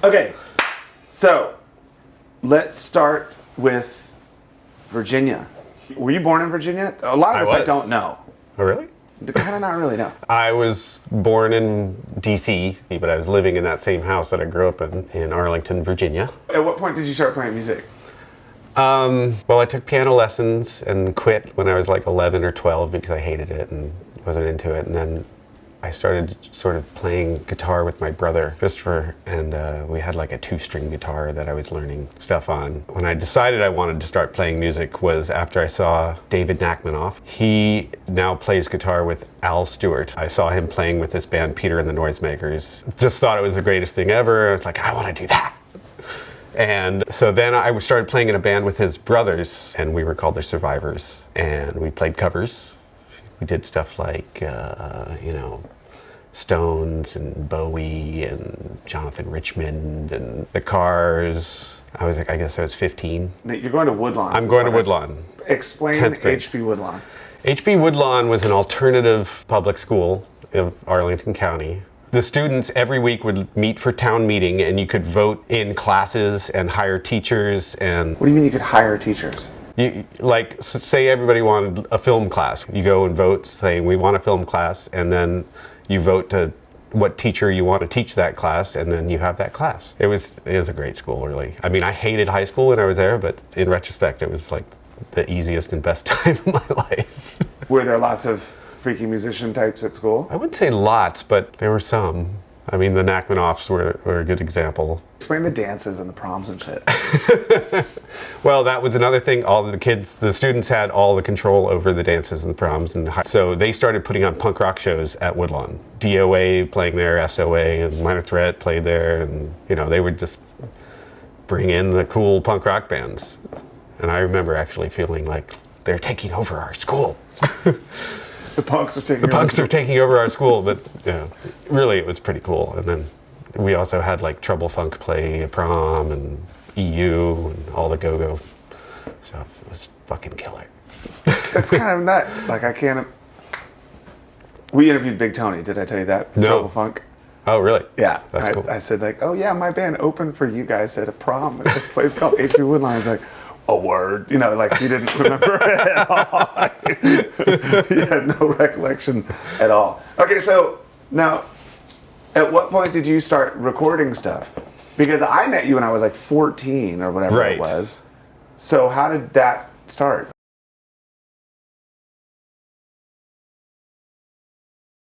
Okay, so let's start with Virginia. Were you born in Virginia? A lot of us I don't know. Oh, really? Kind of not really, no. I was born in D.C., but I was living in that same house that I grew up in Arlington, Virginia. At what point did you start playing music? Well, I took piano lessons and quit when I was like 11 or 12 because I hated it and wasn't into it. And then I started sort of playing guitar with my brother, Christopher, and we had like a 2-string guitar that I was learning stuff on. When I decided I wanted to start playing music was after I saw David Nachmanoff. He now plays guitar with Al Stewart. I saw him playing with this band, Peter and the Noisemakers. Just thought it was the greatest thing ever. I was like, I want to do that. And so then I started playing in a band with his brothers, and we were called the Survivors, and we played covers. We did stuff like, Stones and Bowie and Jonathan Richmond and The Cars. I guess I was 15. You're going to Woodlawn. I'm going to Woodlawn. Explain H.B. Woodlawn. H.B. Woodlawn was an alternative public school of Arlington County. The students every week would meet for town meeting, and you could vote in classes and hire teachers. And what do you mean you could hire teachers? Say everybody wanted a film class. You go and vote saying we want a film class, and then you vote to what teacher you want to teach that class, and then you have that class. It was a great school, really. I mean, I hated high school when I was there, but in retrospect, it was like the easiest and best time of my life. Were there lots of freaky musician types at school? I wouldn't say lots, but there were some. I mean, the Nachmanoffs were a good example. Explain the dances and the proms and shit. Well, that was another thing. All the students had all the control over the dances and the proms. And so they started putting on punk rock shows at Woodlawn. DOA playing there, SOA, and Minor Threat played there. And, they would just bring in the cool punk rock bands. And I remember actually feeling like they're taking over our school. The punks are taking over our school, but really it was pretty cool. And then we also had like Trouble Funk play a prom and EU and all the go-go stuff. It was fucking killer. It's kind of nuts. Like we interviewed Big Tony. Did I tell you that? No. Trouble Funk. Oh, really? Yeah. That's cool. I said like, oh yeah, my band opened for you guys at a prom at this place called H.B. Woodlawn. He's like, a word, like he didn't remember it at all. He had no recollection at all. Okay, so now, at what point did you start recording stuff? Because I met you when I was like 14 or whatever it was. So how did that start?